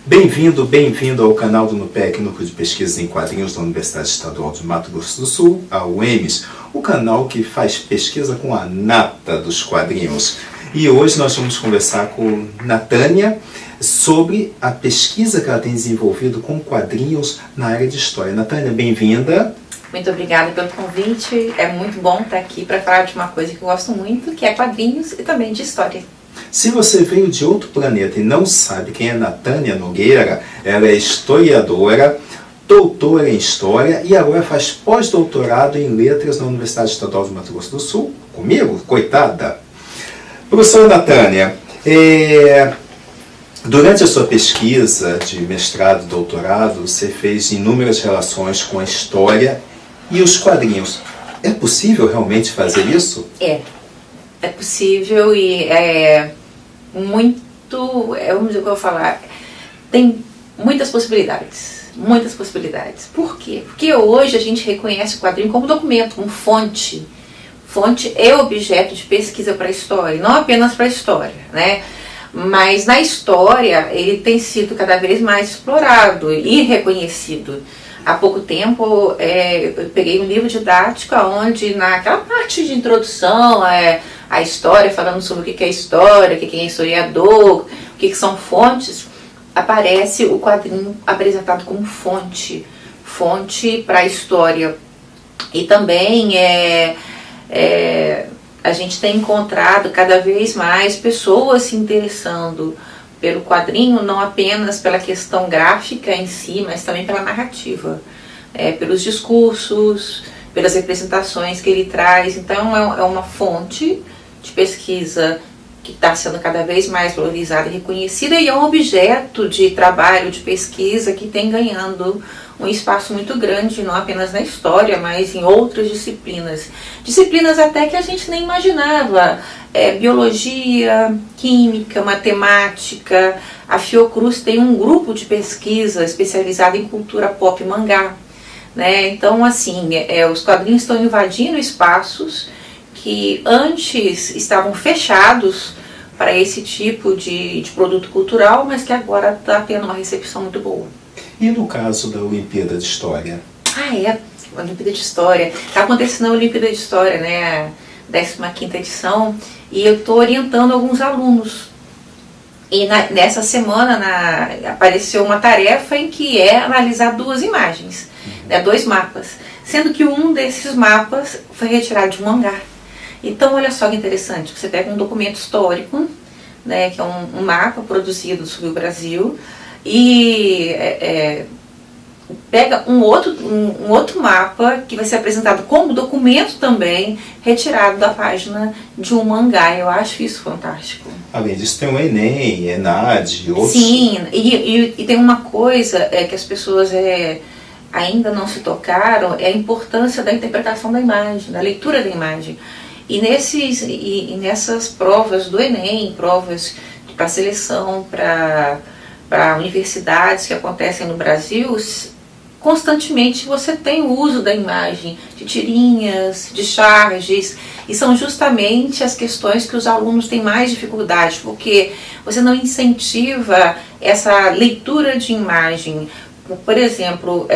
Bem-vindo ao canal do NUPEC, Núcleo de Pesquisas em Quadrinhos da Universidade Estadual de Mato Grosso do Sul, a UEMS, o canal que faz pesquisa com a nata dos quadrinhos. E hoje nós vamos conversar com Natânia sobre a pesquisa que ela tem desenvolvido com quadrinhos na área de história. Natânia, bem-vinda. Muito obrigada pelo convite, é muito bom estar aqui para falar de uma coisa que eu gosto muito, que é quadrinhos e também de história. Se você veio de outro planeta e não sabe quem é Natânia Nogueira, ela é historiadora, doutora em História e agora faz pós-doutorado em Letras na Universidade Estadual de Mato Grosso do Sul. Comigo? Coitada! Professora Natânia, durante a sua pesquisa de mestrado e doutorado, você fez inúmeras relações com a história e os quadrinhos. É possível realmente fazer isso? É possível e vamos dizer o que eu vou falar, tem muitas possibilidades. Por quê? Porque hoje a gente reconhece o quadrinho como documento, como fonte. Fonte é objeto de pesquisa para a história, não apenas para a história, né? Mas na história ele tem sido cada vez mais explorado e reconhecido. Há pouco tempo eu peguei um livro didático onde naquela parte de introdução a história, falando sobre o que é história, o que é historiador, o que são fontes, aparece o quadrinho apresentado como fonte para a história. E também a gente tem encontrado cada vez mais pessoas se interessando pelo quadrinho, não apenas pela questão gráfica em si, mas também pela narrativa, pelos discursos, pelas representações que ele traz. Então é uma fonte de pesquisa que está sendo cada vez mais valorizada e reconhecida, e é um objeto de trabalho, de pesquisa que tem ganhando um espaço muito grande, não apenas na história, mas em outras disciplinas. Disciplinas até que a gente nem imaginava. Biologia, química, matemática. A Fiocruz tem um grupo de pesquisa especializado em cultura pop e mangá, né? Então, assim, os quadrinhos estão invadindo espaços que antes estavam fechados para esse tipo de produto cultural, mas que agora está tendo uma recepção muito boa. E no caso da Olimpíada de História? A Olimpíada de História. Está acontecendo a Olimpíada de História, né? A 15ª edição, e eu estou orientando alguns alunos. E nessa semana apareceu uma tarefa em que analisar duas imagens, dois mapas, sendo que um desses mapas foi retirado de um mangá. Então, olha só que interessante, você pega um documento histórico, né, que é um mapa produzido sobre o Brasil, e pega um outro mapa que vai ser apresentado como documento também, retirado da página de um mangá. Eu acho isso fantástico. Além disso tem o Enem, ENAD e outros... Sim, e tem uma coisa que as pessoas ainda não se tocaram, é a importância da interpretação da imagem, da leitura da imagem. E nessas provas do Enem, provas para seleção, para universidades que acontecem no Brasil, constantemente você tem o uso da imagem, de tirinhas, de charges, e são justamente as questões que os alunos têm mais dificuldade, porque você não incentiva essa leitura de imagem. Por exemplo,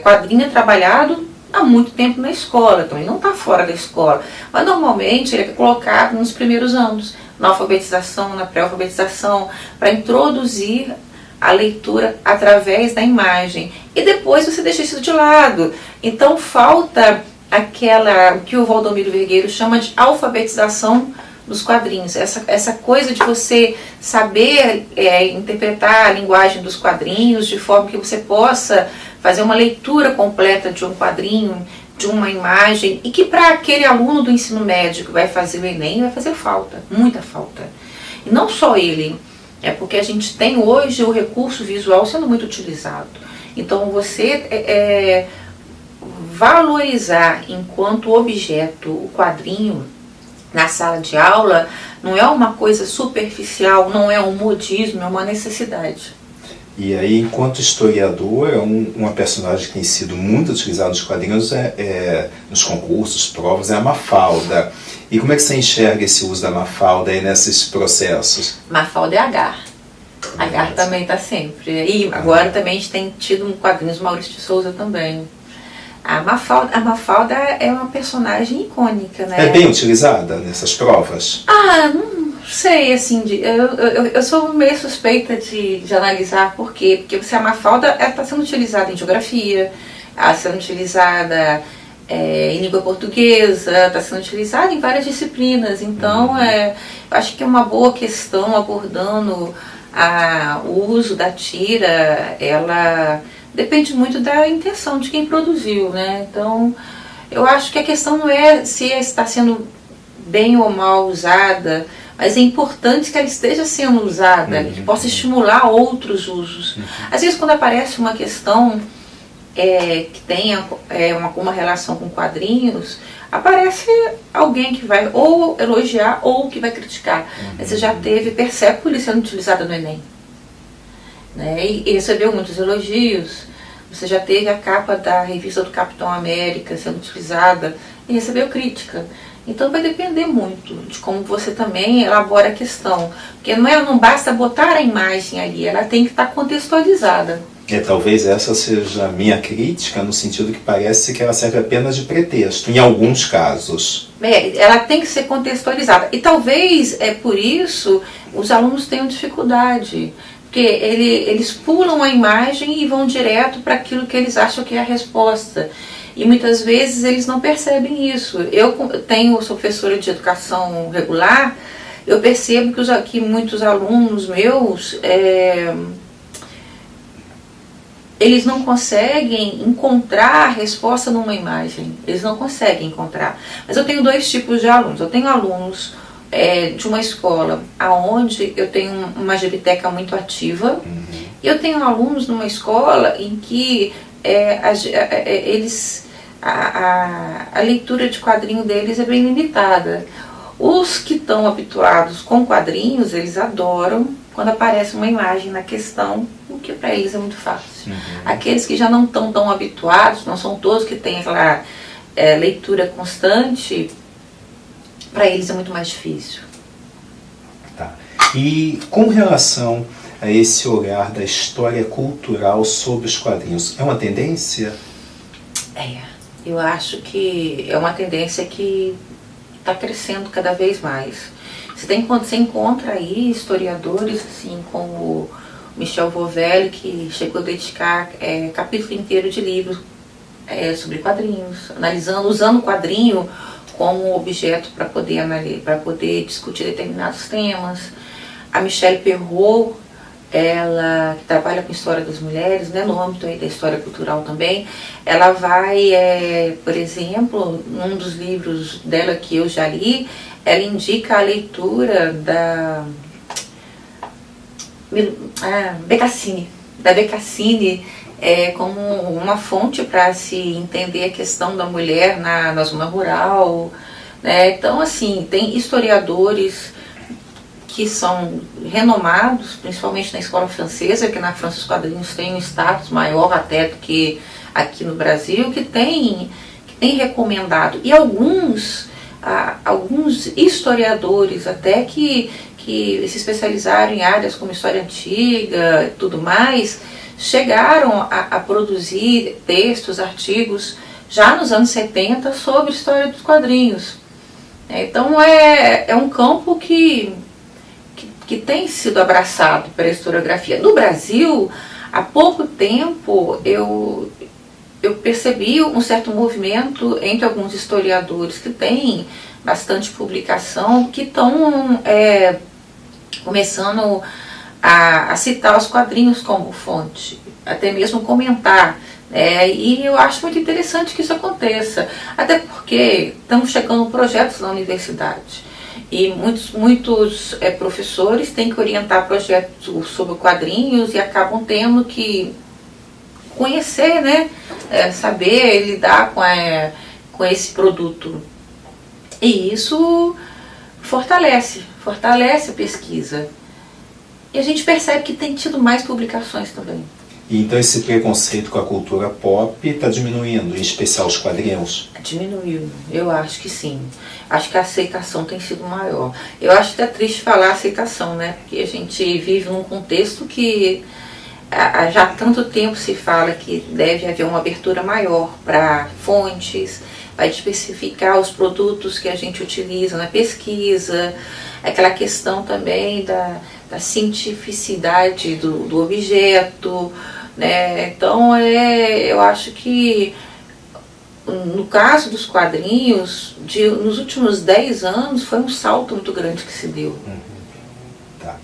quadrinho é trabalhado há muito tempo na escola, também não está fora da escola, mas normalmente ele é colocado nos primeiros anos, na alfabetização, na pré-alfabetização, para introduzir a leitura através da imagem, e depois você deixa isso de lado. Então falta o que o Valdomiro Vergueiro chama de alfabetização dos quadrinhos, essa coisa de você saber interpretar a linguagem dos quadrinhos de forma que você possa fazer uma leitura completa de um quadrinho, de uma imagem, e que para aquele aluno do ensino médio que vai fazer o Enem vai fazer falta, muita falta. E não só ele, porque a gente tem hoje o recurso visual sendo muito utilizado. Então você valorizar enquanto objeto o quadrinho na sala de aula não é uma coisa superficial, não é um modismo, é uma necessidade. E aí, enquanto historiador, uma personagem que tem sido muito utilizada nos quadrinhos, nos concursos, provas, é a Mafalda. E como é que você enxerga esse uso da Mafalda aí nesses processos? Mafalda é Agar. A Garra também está sempre. E agora também a gente tem tido quadrinhos do Maurício de Souza também. A Mafalda é uma personagem icônica, né? É bem utilizada nessas provas? Não sei, assim, eu sou meio suspeita de analisar por quê. Porque a Mafalda está sendo utilizada em geografia, está sendo utilizada em língua portuguesa, está sendo utilizada em várias disciplinas. Então, eu acho que é uma boa questão abordando o uso da tira. Ela depende muito da intenção de quem produziu, né? Então, eu acho que a questão não é se está sendo bem ou mal usada, mas é importante que ela esteja sendo usada, que possa estimular outros usos. Às vezes, quando aparece uma questão que tenha uma relação com quadrinhos, aparece alguém que vai ou elogiar ou que vai criticar. Você já teve Persépolis sendo utilizada no Enem, né? E recebeu muitos elogios. Você já teve a capa da revista do Capitão América sendo utilizada e recebeu crítica. Então vai depender muito de como você também elabora a questão. Porque não basta botar a imagem ali, ela tem que estar contextualizada. Talvez essa seja a minha crítica, no sentido que parece que ela serve apenas de pretexto, em alguns casos. Ela tem que ser contextualizada. E talvez, por isso, os alunos tenham dificuldade. Porque eles pulam a imagem e vão direto para aquilo que eles acham que é a resposta. E muitas vezes eles não percebem isso. Eu sou professora de educação regular, eu percebo que muitos alunos meus, eles não conseguem encontrar a resposta numa imagem. Eles não conseguem encontrar. Mas eu tenho dois tipos de alunos. Eu tenho alunos de uma escola onde eu tenho uma biblioteca muito ativa, e eu tenho alunos numa escola em que a leitura de quadrinho deles é bem limitada. Os que estão habituados com quadrinhos, eles adoram quando aparece uma imagem na questão, o que para eles é muito fácil. Aqueles que já não estão tão habituados, não são todos que têm aquela leitura constante, para eles é muito mais difícil. Tá. E com relação a esse olhar da história cultural sobre os quadrinhos, é uma tendência? Eu acho que é uma tendência que está crescendo cada vez mais. Você encontra aí historiadores assim, como o Michel Vovelli, que chegou a dedicar capítulo inteiro de livros sobre quadrinhos, usando o quadrinho como objeto para poder discutir determinados temas. A Michelle Perrault, ela que trabalha com história das mulheres, né, no âmbito aí da história cultural também, ela vai, por exemplo, num dos livros dela que eu já li, ela indica a leitura da Becassine, como uma fonte para se entender a questão da mulher na zona rural, né? Então, assim, tem historiadores que são renomados, principalmente na escola francesa, que na França os quadrinhos têm um status maior até do que aqui no Brasil, que tem recomendado. E alguns historiadores até que se especializaram em áreas como história antiga e tudo mais, chegaram a produzir textos, artigos, já nos anos 70, sobre história dos quadrinhos. Então é um campo que tem sido abraçado pela historiografia. No Brasil, há pouco tempo, eu percebi um certo movimento entre alguns historiadores que têm bastante publicação, que estão começando a citar os quadrinhos como fonte, até mesmo comentar. E eu acho muito interessante que isso aconteça, até porque estão chegando projetos na universidade. E muitos professores têm que orientar projetos sobre quadrinhos e acabam tendo que conhecer, né? Saber lidar com esse produto. E isso fortalece a pesquisa. E a gente percebe que tem tido mais publicações também. E então esse preconceito com a cultura pop está diminuindo, em especial os quadrinhos? Diminuiu, eu acho que sim. Acho que a aceitação tem sido maior. Eu acho até triste falar aceitação, né? Porque a gente vive num contexto que já há tanto tempo se fala que deve haver uma abertura maior para fontes, para especificar os produtos que a gente utiliza na pesquisa, aquela questão também da cientificidade do objeto, né? Então eu acho que no caso dos quadrinhos, nos últimos 10 anos foi um salto muito grande que se deu. Tá.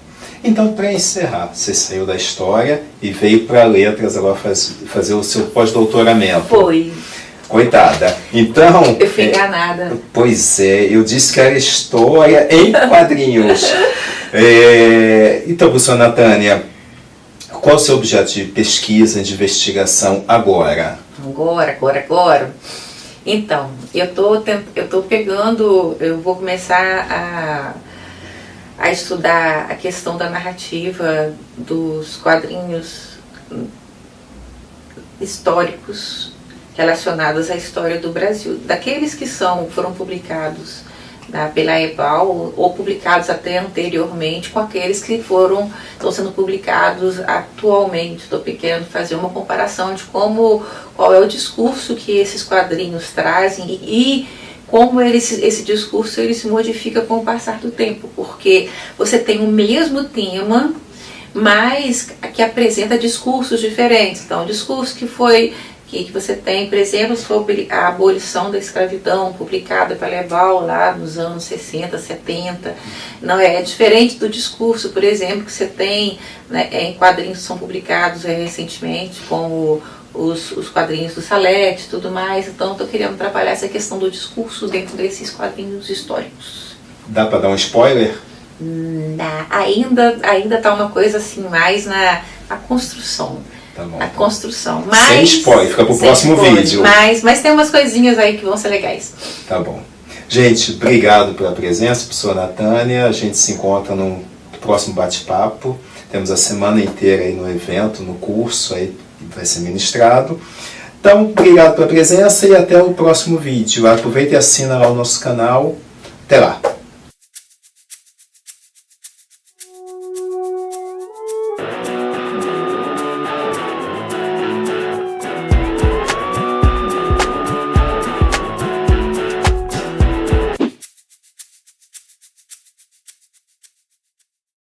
Então, para encerrar, você saiu da história e veio para letras agora fazer o seu pós-doutoramento. Foi. Coitada. Então... Eu fui enganada. Pois é, eu disse que era história em quadrinhos. Então, professora Natânia, qual o seu objeto de pesquisa, de investigação agora? Agora. Então, eu vou começar a estudar a questão da narrativa dos quadrinhos históricos relacionados à história do Brasil, daqueles que foram publicados pela EBAL ou publicados até anteriormente, com aqueles que estão sendo publicados atualmente. Estou querendo fazer uma comparação de qual é o discurso que esses quadrinhos trazem e como esse discurso ele se modifica com o passar do tempo, porque você tem o mesmo tema, mas que apresenta discursos diferentes. Então, o discurso que você tem, por exemplo, sobre a abolição da escravidão, publicada pela EBAL lá nos anos 60, 70, não é diferente do discurso, por exemplo, que você tem, né, em quadrinhos que são publicados recentemente, como os quadrinhos do Salete e tudo mais. Então, estou querendo trabalhar essa questão do discurso dentro desses quadrinhos históricos. Dá para dar um spoiler? Ainda está uma coisa assim, mais na construção. Tá bom, a construção. Sem spoiler, fica pro próximo vídeo. Mas tem umas coisinhas aí que vão ser legais. Tá bom. Gente, obrigado pela presença, professora Natânia. A gente se encontra no próximo bate-papo. Temos a semana inteira aí no evento, no curso aí que vai ser ministrado. Então, obrigado pela presença e até o próximo vídeo. Aproveita e assina lá o nosso canal. Até lá!